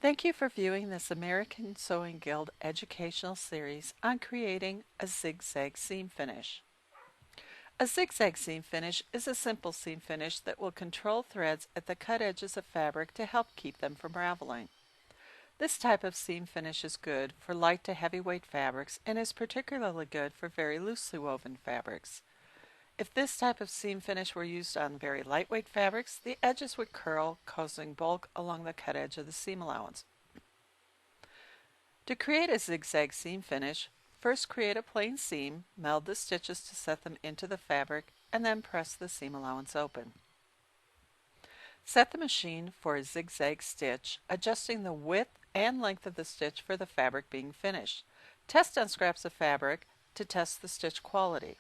Thank you for viewing this American Sewing Guild educational series on creating a zigzag seam finish. A zigzag seam finish is a simple seam finish that will control threads at the cut edges of fabric to help keep them from raveling. This type of seam finish is good for light to heavyweight fabrics and is particularly good for very loosely woven fabrics. If this type of seam finish were used on very lightweight fabrics, the edges would curl, causing bulk along the cut edge of the seam allowance. To create a zigzag seam finish, first create a plain seam, meld the stitches to set them into the fabric, and then press the seam allowance open. Set the machine for a zigzag stitch, adjusting the width and length of the stitch for the fabric being finished. Test on scraps of fabric to test the stitch quality.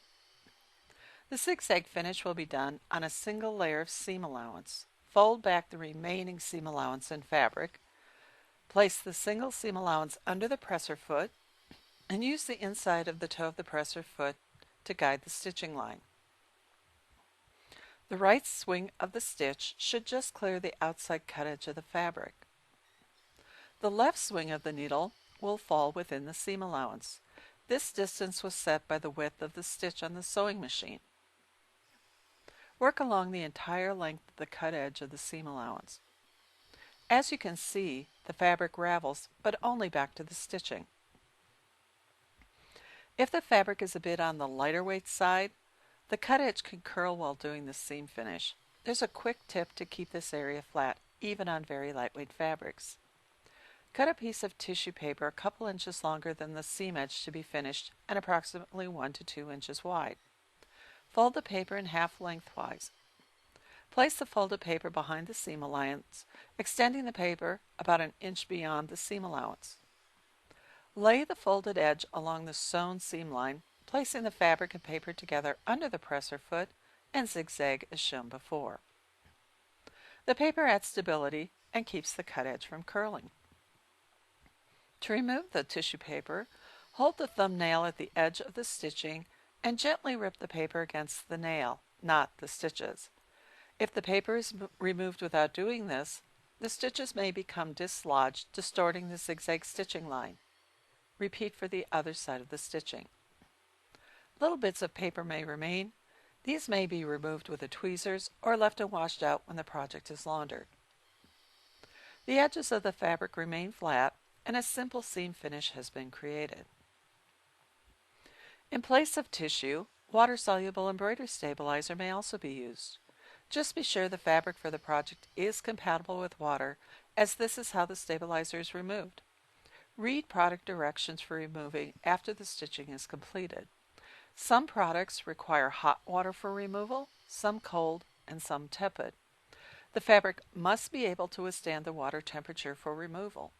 The zigzag finish will be done on a single layer of seam allowance. Fold back the remaining seam allowance in fabric. Place the single seam allowance under the presser foot and use the inside of the toe of the presser foot to guide the stitching line. The right swing of the stitch should just clear the outside cut edge of the fabric. The left swing of the needle will fall within the seam allowance. This distance was set by the width of the stitch on the sewing machine. Work along the entire length of the cut edge of the seam allowance. As you can see, the fabric ravels, but only back to the stitching. If the fabric is a bit on the lighter weight side, the cut edge can curl while doing the seam finish. There's a quick tip to keep this area flat, even on very lightweight fabrics. Cut a piece of tissue paper a couple inches longer than the seam edge to be finished and approximately 1 to 2 inches wide. Fold the paper in half lengthwise. Place the folded paper behind the seam allowance, extending the paper about an inch beyond the seam allowance. Lay the folded edge along the sewn seam line, placing the fabric and paper together under the presser foot, and zigzag as shown before. The paper adds stability and keeps the cut edge from curling. To remove the tissue paper, hold the thumbnail at the edge of the stitching and gently rip the paper against the nail, not the stitches. If the paper is removed without doing this, the stitches may become dislodged, distorting the zigzag stitching line. Repeat for the other side of the stitching. Little bits of paper may remain. These may be removed with the tweezers or left unwashed out when the project is laundered. The edges of the fabric remain flat and a simple seam finish has been created. In place of tissue, water-soluble embroidery stabilizer may also be used. Just be sure the fabric for the project is compatible with water, as this is how the stabilizer is removed. Read product directions for removing after the stitching is completed. Some products require hot water for removal, some cold, and some tepid. The fabric must be able to withstand the water temperature for removal.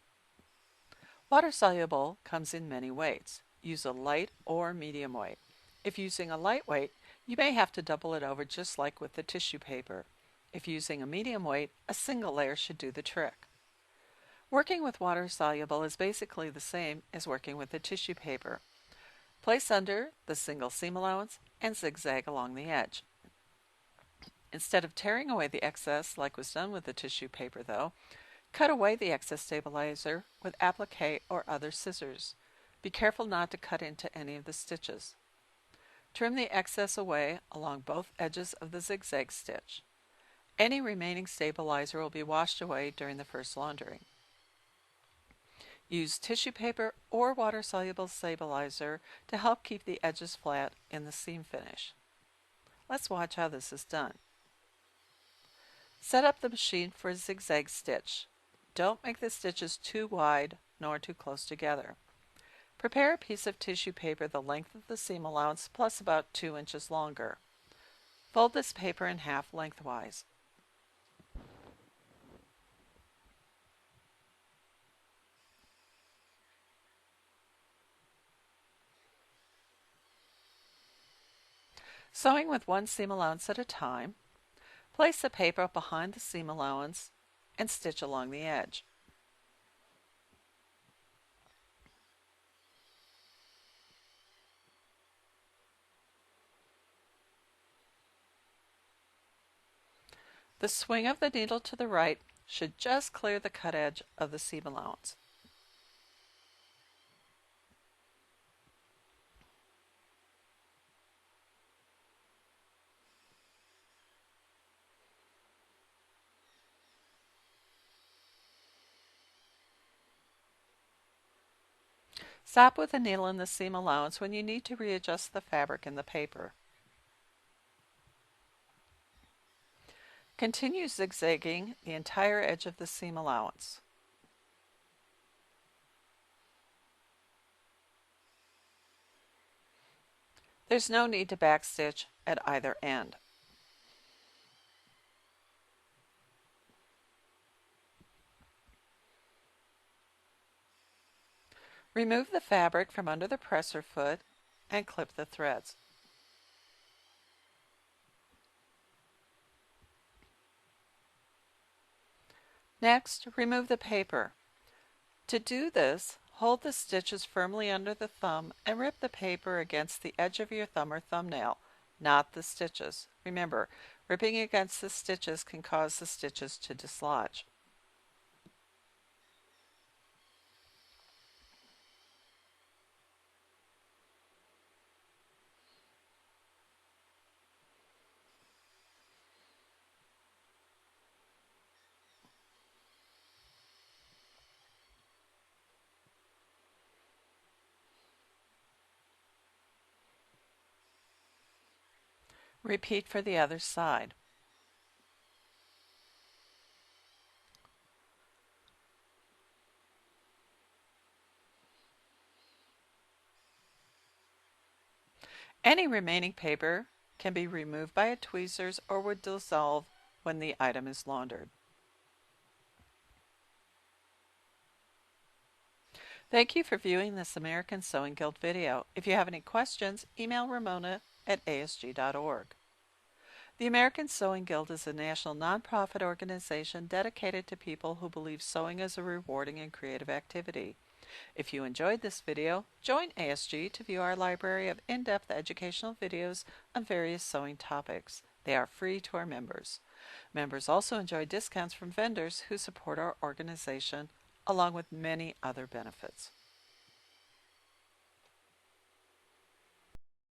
Water-soluble comes in many weights. Use a light or medium weight. If using a light weight, you may have to double it over just like with the tissue paper. If using a medium weight, a single layer should do the trick. Working with water-soluble is basically the same as working with the tissue paper. Place under the single seam allowance and zigzag along the edge. Instead of tearing away the excess like was done with the tissue paper though, cut away the excess stabilizer with applique or other scissors. Be careful not to cut into any of the stitches. Trim the excess away along both edges of the zigzag stitch. Any remaining stabilizer will be washed away during the first laundering. Use tissue paper or water-soluble stabilizer to help keep the edges flat in the seam finish. Let's watch how this is done. Set up the machine for a zigzag stitch. Don't make the stitches too wide nor too close together. Prepare a piece of tissue paper the length of the seam allowance plus about 2 inches longer. Fold this paper in half lengthwise. Sewing with one seam allowance at a time, place the paper behind the seam allowance and stitch along the edge. The swing of the needle to the right should just clear the cut edge of the seam allowance. Stop with a needle in the seam allowance when you need to readjust the fabric in the paper. Continue zigzagging the entire edge of the seam allowance. There's no need to backstitch at either end. Remove the fabric from under the presser foot and clip the threads. Next, remove the paper. To do this, hold the stitches firmly under the thumb and rip the paper against the edge of your thumb or thumbnail, not the stitches. Remember, ripping against the stitches can cause the stitches to dislodge. Repeat for the other side. Any remaining paper can be removed by tweezers or would dissolve when the item is laundered. Thank you for viewing this American Sewing Guild video. If you have any questions, email Ramona@asg.org. The American Sewing Guild is a national nonprofit organization dedicated to people who believe sewing is a rewarding and creative activity. If you enjoyed this video, join ASG to view our library of in-depth educational videos on various sewing topics. They are free to our members. Members also enjoy discounts from vendors who support our organization, along with many other benefits.